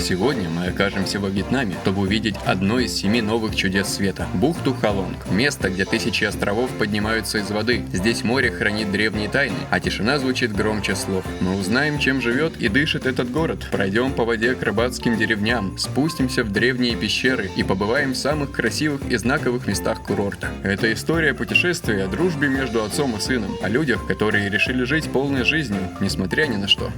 Сегодня мы окажемся во Вьетнаме, чтобы увидеть одно из 7 новых чудес света – бухту Халонг. Место, где тысячи островов поднимаются из воды. Здесь море хранит древние тайны, а тишина звучит громче слов. Мы узнаем, чем живет и дышит этот город. Пройдем по воде к рыбацким деревням, спустимся в древние пещеры и побываем в самых красивых и знаковых местах курорта. Это история путешествия о дружбе между отцом и сыном, о людях, которые решили жить полной жизнью, несмотря ни на что.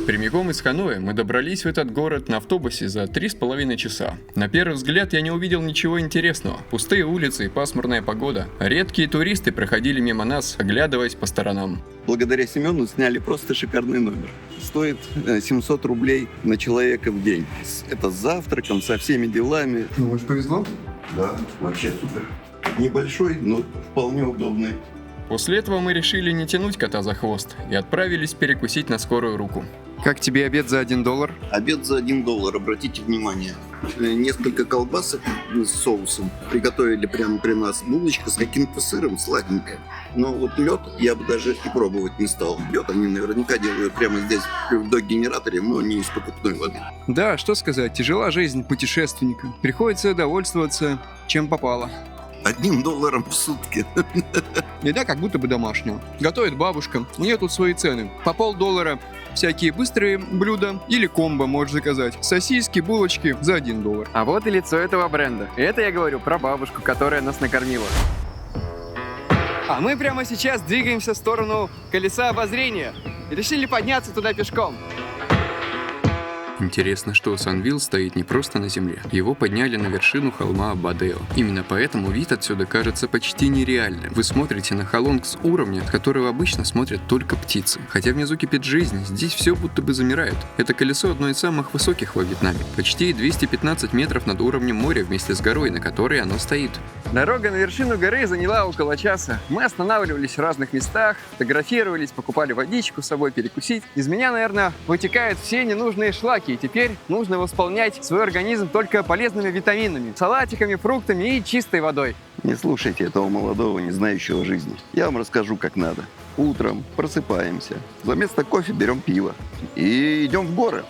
Прямиком из Ханоя мы добрались в этот город на автобусе за 3,5 часа. На первый взгляд я не увидел ничего интересного. Пустые улицы и пасмурная погода. Редкие туристы проходили мимо нас, оглядываясь по сторонам. Благодаря Семену сняли просто шикарный номер. Стоит 700 рублей на человека в день. Это с завтраком, со всеми делами. Ну, может, повезло? Да, вообще супер. Небольшой, но вполне удобный. После этого мы решили не тянуть кота за хвост и отправились перекусить на скорую руку. Как тебе обед за $1? Обед за $1, обратите внимание. Несколько колбасок с соусом. Приготовили прямо при нас. Булочка с каким-то сыром, сладенькая. Но вот лед я бы даже и пробовать не стал. Лед они наверняка делают прямо здесь в док-генераторе, но не из покупной воды. Да, что сказать, тяжела жизнь путешественника. Приходится довольствоваться чем попало. $1 в сутки. Еда как будто бы домашняя. Готовит бабушка. У нее тут свои цены. По $0.50 всякие быстрые блюда или комбо можешь заказать. Сосиски, булочки за $1. А вот и лицо этого бренда. Это я говорю про бабушку, которая нас накормила. А мы прямо сейчас двигаемся в сторону колеса обозрения. И решили подняться туда пешком. Интересно, что Санвилл стоит не просто на земле. Его подняли на вершину холма Бадео. Именно поэтому вид отсюда кажется почти нереальным. Вы смотрите на Халонг с уровня, от которого обычно смотрят только птицы. Хотя внизу кипит жизнь, здесь все будто бы замирает. Это колесо одно из самых высоких во Вьетнаме. Почти 215 метров над уровнем моря вместе с горой, на которой оно стоит. Дорога на вершину горы заняла около часа. Мы останавливались в разных местах, фотографировались, покупали водичку с собой перекусить. Из меня, наверное, вытекают все ненужные шлаки. И теперь нужно восполнять свой организм только полезными витаминами, салатиками, фруктами и чистой водой. Не слушайте этого молодого, не знающего жизни. Я вам расскажу, как надо. Утром просыпаемся. За место кофе берем пиво. И идем в горы.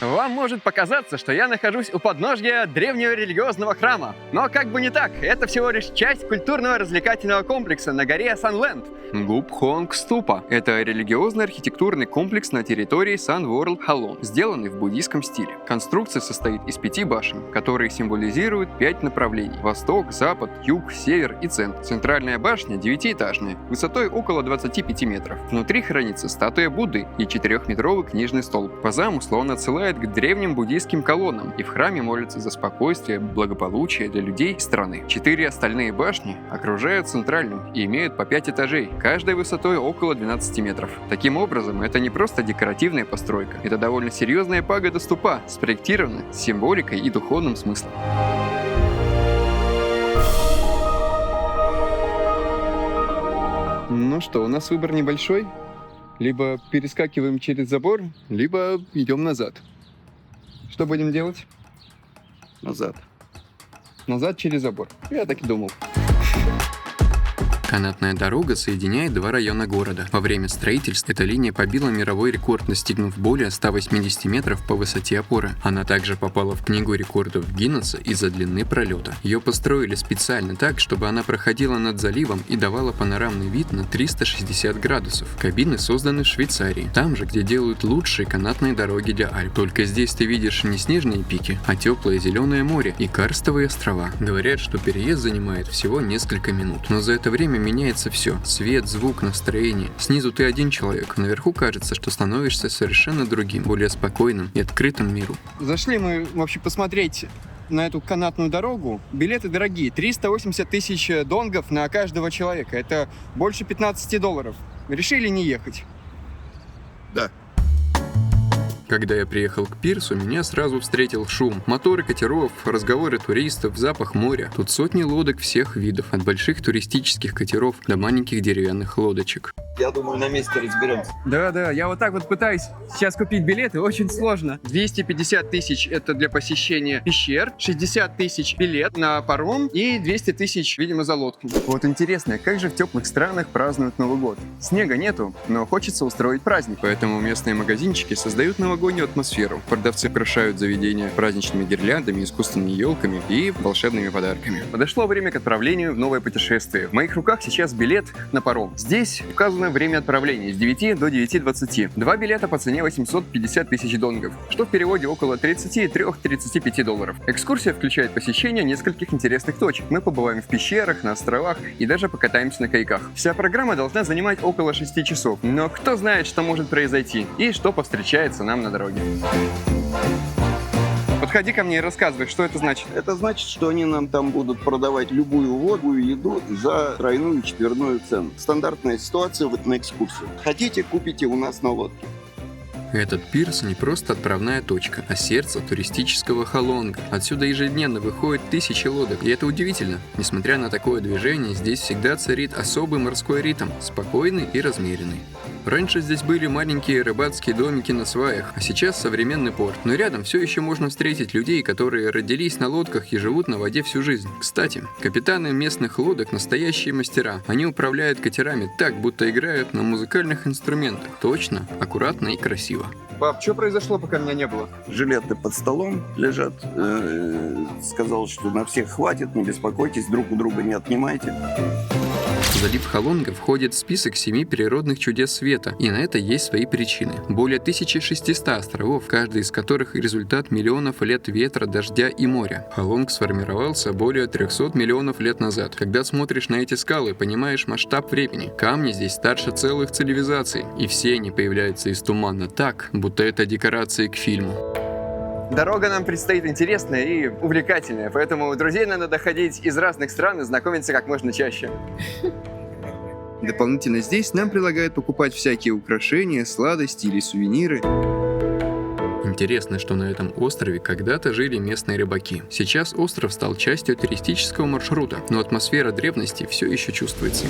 Вам может показаться, что я нахожусь у подножья древнего религиозного храма. Но как бы не так, это всего лишь часть культурного развлекательного комплекса на горе Санленд. Губхонг Ступа – это религиозный архитектурный комплекс на территории Сан Ворлд Халон, сделанный в буддийском стиле. Конструкция состоит из 5 башен, которые символизируют 5 направлений – восток, запад, юг, север и центр. Центральная башня 9-этажная, высотой около 25 метров. Внутри хранится статуя Будды и 4-метровый книжный столб. По замыслу он отсылает к древним буддийским колоннам и в храме молится за спокойствие, благополучие для людей страны. 4 остальные башни окружают центральную и имеют по 5 этажей, каждой высотой около 12 метров. Таким образом, это не просто декоративная постройка, это довольно серьезная пагода ступа, спроектирована с символикой и духовным смыслом. Ну что, у нас выбор небольшой. Либо перескакиваем через забор, либо идем назад. Что будем делать? Назад. Назад через забор. Я так и думал. Канатная дорога соединяет 2 района города. Во время строительства эта линия побила мировой рекорд, достигнув более 180 метров по высоте опоры. Она также попала в книгу рекордов Гиннесса из-за длины пролета. Ее построили специально так, чтобы она проходила над заливом и давала панорамный вид на 360 градусов. Кабины созданы в Швейцарии, там же, где делают лучшие канатные дороги для Альп. Только здесь ты видишь не снежные пики, а теплое зеленое море и карстовые острова. Говорят, что переезд занимает всего несколько минут, но за это время меняется все. Свет, звук, настроение. Снизу ты один человек, наверху кажется, что становишься совершенно другим, более спокойным и открытым миру. Зашли мы вообще посмотреть на эту канатную дорогу. Билеты дорогие. 380 тысяч донгов на каждого человека. Это больше $15. Решили не ехать. Да. Когда я приехал к пирсу, меня сразу встретил шум. Моторы катеров, разговоры туристов, запах моря. Тут сотни лодок всех видов, от больших туристических катеров до маленьких деревянных лодочек. Я думаю, на месте разберемся. Да, я вот так вот пытаюсь сейчас купить билеты, очень сложно. 250 тысяч это для посещения пещер, 60 тысяч билет на паром и 200 тысяч, видимо, за лодку. Вот интересно, как же в теплых странах празднуют Новый год? Снега нету, но хочется устроить праздник. Поэтому местные магазинчики создают новогоднюю атмосферу. Продавцы украшают заведения праздничными гирляндами, искусственными елками и волшебными подарками. Подошло время к отправлению в новое путешествие. В моих руках сейчас билет на паром. Здесь указано время отправления с 9 до 9:20. Два билета по цене 850 тысяч донгов, что в переводе около 33-35 долларов. Экскурсия включает посещение нескольких интересных точек. Мы побываем в пещерах, на островах и даже покатаемся на кайках. Вся программа должна занимать около 6 часов. Но кто знает, что может произойти и что повстречается нам на дороге. Подходи ко мне и рассказывай, что это значит. Это значит, что они нам там будут продавать любую воду и еду за тройную и четверную цену. Стандартная ситуация вот на экскурсию. Хотите, купите у нас на лодке. Этот пирс не просто отправная точка, а сердце туристического Халонга. Отсюда ежедневно выходят тысячи лодок. И это удивительно. Несмотря на такое движение, здесь всегда царит особый морской ритм, спокойный и размеренный. Раньше здесь были маленькие рыбацкие домики на сваях, а сейчас современный порт. Но рядом все еще можно встретить людей, которые родились на лодках и живут на воде всю жизнь. Кстати, капитаны местных лодок – настоящие мастера. Они управляют катерами так, будто играют на музыкальных инструментах. Точно, аккуратно и красиво. Пап, что произошло, пока меня не было? Жилеты под столом лежат. Сказал, что на всех хватит, не беспокойтесь, друг у друга не отнимайте. Залив Халонга входит в список 7 природных чудес света, и на это есть свои причины. Более 1600 островов, каждый из которых результат миллионов лет ветра, дождя и моря. Халонг сформировался более 300 миллионов лет назад. Когда смотришь на эти скалы, понимаешь масштаб времени. Камни здесь старше целых цивилизаций, и все они появляются из тумана так, будто это декорации к фильму. Дорога нам предстоит интересная и увлекательная, поэтому друзей надо доходить из разных стран и знакомиться как можно чаще. Дополнительно здесь нам предлагают покупать всякие украшения, сладости или сувениры. Интересно, что на этом острове когда-то жили местные рыбаки. Сейчас остров стал частью туристического маршрута, но атмосфера древности все еще чувствуется.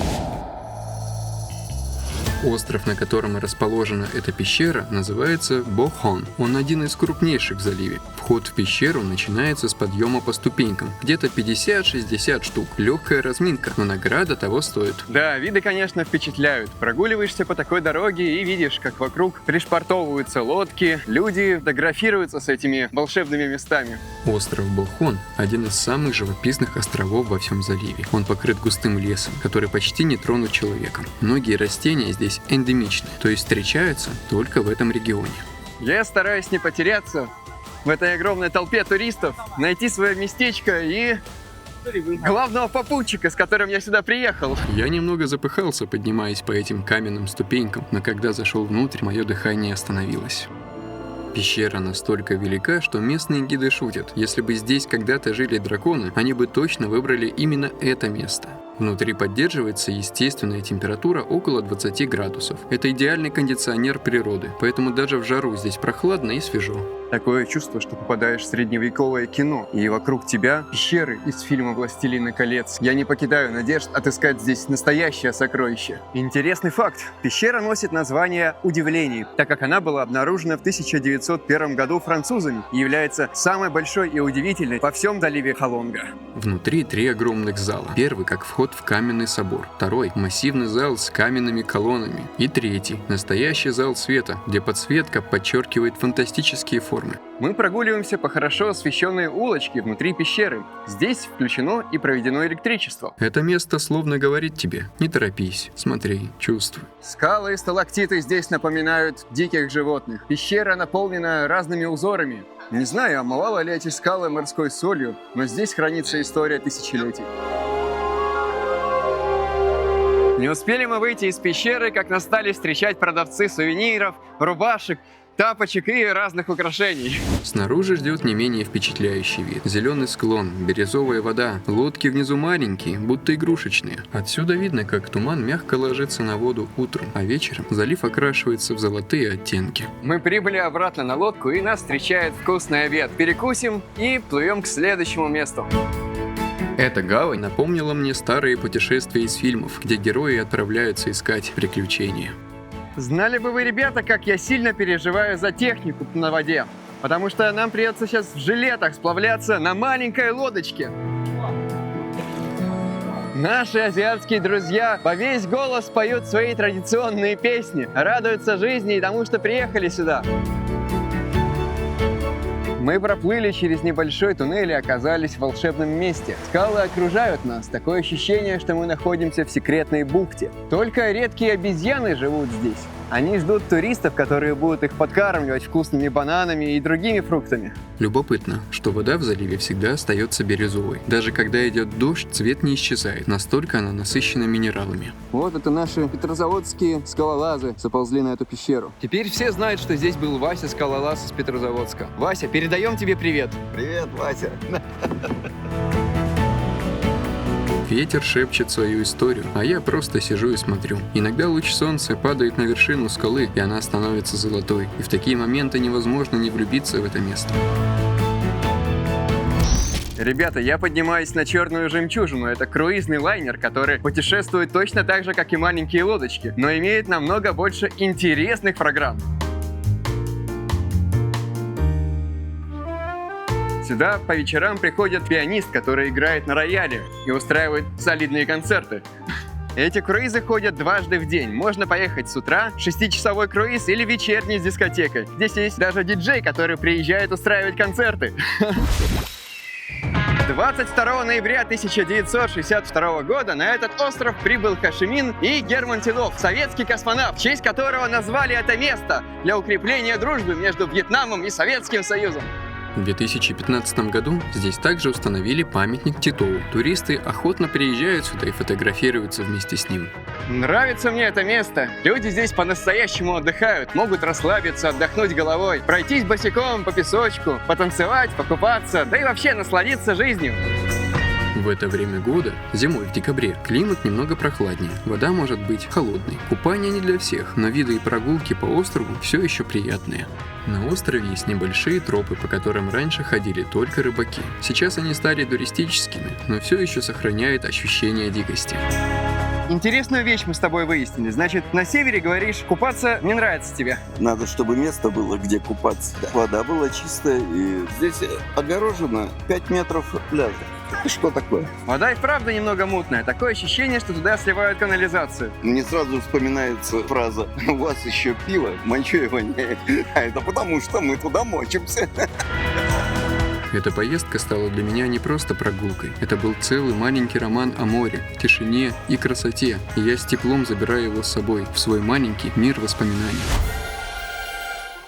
Остров, на котором расположена эта пещера, называется Бохон. Он один из крупнейших в заливе. Вход в пещеру начинается с подъема по ступенькам. Где-то 50-60 штук. Легкая разминка, но награда того стоит. Да, виды, конечно, впечатляют. Прогуливаешься по такой дороге и видишь, как вокруг пришвартовываются лодки, люди фотографируются с этими волшебными местами. Остров Бохон – один из самых живописных островов во всем заливе. Он покрыт густым лесом, который почти не тронут человеком. Многие растения здесь эндемичны, то есть встречаются только в этом регионе. Я стараюсь не потеряться в этой огромной толпе туристов, найти свое местечко и главного попутчика, с которым я сюда приехал. Я немного запыхался, поднимаясь по этим каменным ступенькам, но когда зашел внутрь, мое дыхание остановилось. Пещера настолько велика, что местные гиды шутят. Если бы здесь когда-то жили драконы, они бы точно выбрали именно это место. Внутри поддерживается естественная температура около 20 градусов. Это идеальный кондиционер природы, поэтому даже в жару здесь прохладно и свежо. Такое чувство, что попадаешь в средневековое кино, и вокруг тебя пещеры из фильма «Властелины колец». Я не покидаю надежд отыскать здесь настоящее сокровище. Интересный факт. Пещера носит название «Удивлений», так как она была обнаружена в 1901 году французами и является самой большой и удивительной во всем заливе Халонга. Внутри 3 огромных зала. Первый как вход в каменный собор. Второй – массивный зал с каменными колоннами. И третий – настоящий зал света, где подсветка подчеркивает фантастические формы. Мы прогуливаемся по хорошо освещенной улочке внутри пещеры. Здесь включено и проведено электричество. Это место словно говорит тебе: не торопись, смотри, чувствуй. Скалы и сталактиты здесь напоминают диких животных. Пещера наполнена разными узорами. Не знаю, омывала ли эти скалы морской солью, но здесь хранится история тысячелетий. Не успели мы выйти из пещеры, как нас стали встречать продавцы сувениров, рубашек, тапочек и разных украшений. Снаружи ждет не менее впечатляющий вид. Зеленый склон, бирюзовая вода, лодки внизу маленькие, будто игрушечные. Отсюда видно, как туман мягко ложится на воду утром, а вечером залив окрашивается в золотые оттенки. Мы прибыли обратно на лодку, и нас встречает вкусный обед. Перекусим и плывем к следующему месту. Эта гавань напомнила мне старые путешествия из фильмов, где герои отправляются искать приключения. Знали бы вы, ребята, как я сильно переживаю за технику на воде. Потому что нам придется сейчас в жилетах сплавляться на маленькой лодочке. Наши азиатские друзья во весь голос поют свои традиционные песни, радуются жизни и тому, что приехали сюда. Мы проплыли через небольшой туннель и оказались в волшебном месте. Скалы окружают нас. Такое ощущение, что мы находимся в секретной бухте. Только редкие обезьяны живут здесь. Они ждут туристов, которые будут их подкармливать вкусными бананами и другими фруктами. Любопытно, что вода в заливе всегда остается бирюзовой. Даже когда идет дождь, цвет не исчезает. Настолько она насыщена минералами. Вот это наши петрозаводские скалолазы заползли на эту пещеру. Теперь все знают, что здесь был Вася, скалолаз из Петрозаводска. Вася, передаем тебе привет. Привет, Вася. Ветер шепчет свою историю, а я просто сижу и смотрю. Иногда луч солнца падает на вершину скалы, и она становится золотой. И в такие моменты невозможно не влюбиться в это место. Ребята, я поднимаюсь на черную жемчужину. Это круизный лайнер, который путешествует точно так же, как и маленькие лодочки, но имеет намного больше интересных программ. Сюда по вечерам приходит пианист, который играет на рояле и устраивает солидные концерты. Эти круизы ходят дважды в день. Можно поехать с утра, 6-часовой круиз, или вечерний с дискотекой. Здесь есть даже диджей, который приезжает устраивать концерты. 22 ноября 1962 года на этот остров прибыл Хо Чи Мин и Герман Титов, советский космонавт, в честь которого назвали это место для укрепления дружбы между Вьетнамом и Советским Союзом. В 2015 году здесь также установили памятник Титову. Туристы охотно приезжают сюда и фотографируются вместе с ним. Нравится мне это место. Люди здесь по-настоящему отдыхают, могут расслабиться, отдохнуть головой, пройтись босиком по песочку, потанцевать, покупаться, да и вообще насладиться жизнью. В это время года, зимой в декабре, климат немного прохладнее, вода может быть холодной. Купание не для всех, но виды и прогулки по острову все еще приятные. На острове есть небольшие тропы, по которым раньше ходили только рыбаки. Сейчас они стали туристическими, но все еще сохраняют ощущение дикости. Интересную вещь мы с тобой выяснили. Значит, на севере, говоришь, купаться не нравится тебе. Надо, чтобы место было, где купаться. Вода была чистая, и здесь огорожено 5 метров пляжа. Это что такое? Вода и правда немного мутная. Такое ощущение, что туда сливают канализацию. Мне сразу вспоминается фраза: «У вас еще пиво мочой воняет». А это потому, что мы туда мочимся. Эта поездка стала для меня не просто прогулкой. Это был целый маленький роман о море, тишине и красоте. И я с теплом забираю его с собой в свой маленький мир воспоминаний.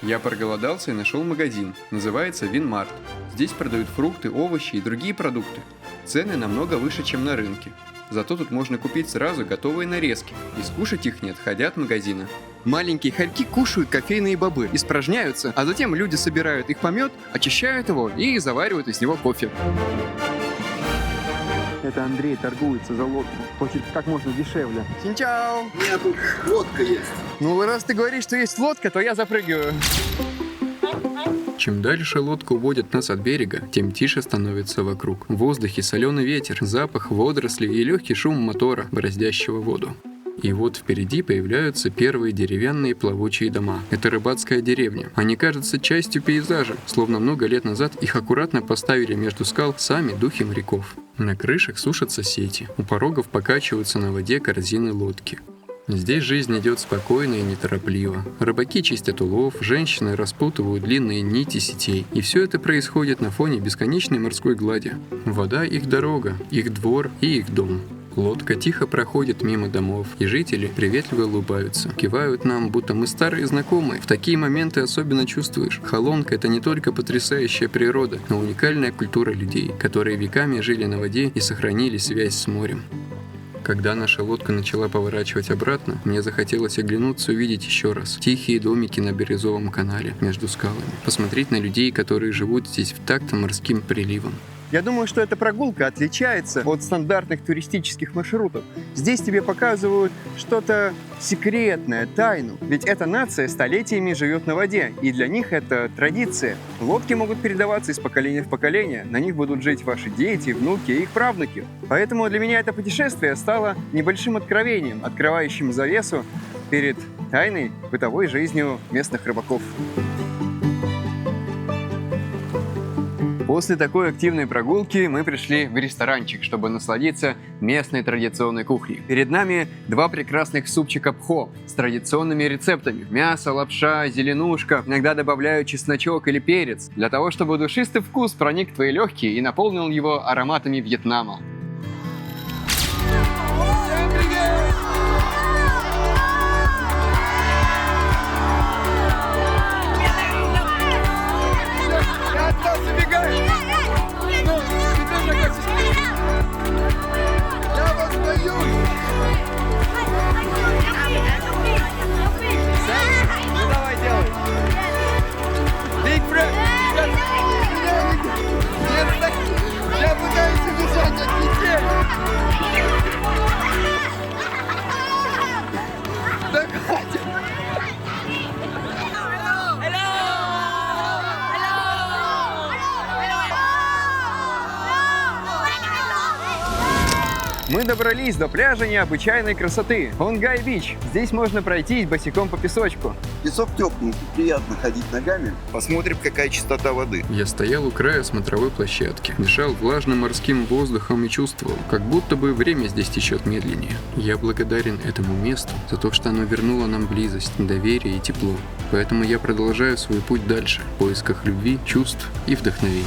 Я проголодался и нашел магазин. Называется Винмарт. Здесь продают фрукты, овощи и другие продукты. Цены намного выше, чем на рынке. Зато тут можно купить сразу готовые нарезки. И скушать их не отходя от магазина. Маленькие хорьки кушают кофейные бобы, испражняются, а затем люди собирают их помет, очищают его и заваривают из него кофе. Это Андрей торгуется за лодку. Хочет как можно дешевле. Синчао! У меня тут лодка есть. Ну, раз ты говоришь, что есть лодка, то я запрыгиваю. Чем дальше лодка уводит нас от берега, тем тише становится вокруг. В воздухе соленый ветер, запах водорослей и легкий шум мотора, бороздящего воду. И вот впереди появляются первые деревянные плавучие дома. Это рыбацкая деревня. Они кажутся частью пейзажа, словно много лет назад их аккуратно поставили между скал сами духи моряков. На крышах сушатся сети, у порогов покачиваются на воде корзины лодки. Здесь жизнь идет спокойно и неторопливо. Рыбаки чистят улов, женщины распутывают длинные нити сетей. И все это происходит на фоне бесконечной морской глади. Вода — их дорога, их двор и их дом. Лодка тихо проходит мимо домов, и жители приветливо улыбаются, кивают нам, будто мы старые знакомые. В такие моменты особенно чувствуешь, Халонг — это не только потрясающая природа, но уникальная культура людей, которые веками жили на воде и сохранили связь с морем. Когда наша лодка начала поворачивать обратно, мне захотелось оглянуться и увидеть еще раз тихие домики на бирюзовом канале между скалами, посмотреть на людей, которые живут здесь в такт морским приливом. Я думаю, что эта прогулка отличается от стандартных туристических маршрутов. Здесь тебе показывают что-то секретное, тайну. Ведь эта нация столетиями живет на воде, и для них это традиция. Лодки могут передаваться из поколения в поколение, на них будут жить ваши дети, внуки и их правнуки. Поэтому для меня это путешествие стало небольшим откровением, открывающим завесу перед тайной бытовой жизнью местных рыбаков. После такой активной прогулки мы пришли в ресторанчик, чтобы насладиться местной традиционной кухней. Перед нами два прекрасных супчика пхо с традиционными рецептами. Мясо, лапша, зеленушка. Иногда добавляю чесночок или перец, для того, чтобы душистый вкус проник в твои легкие и наполнил его ароматами Вьетнама. Мы добрались до пляжа необычайной красоты – Хонгай-Бич. Здесь можно пройтись босиком по песочку. Песок теплый, приятно ходить ногами. Посмотрим, какая чистота воды. Я стоял у края смотровой площадки, дышал влажным морским воздухом и чувствовал, как будто бы время здесь течет медленнее. Я благодарен этому месту за то, что оно вернуло нам близость, доверие и тепло. Поэтому я продолжаю свой путь дальше, в поисках любви, чувств и вдохновения.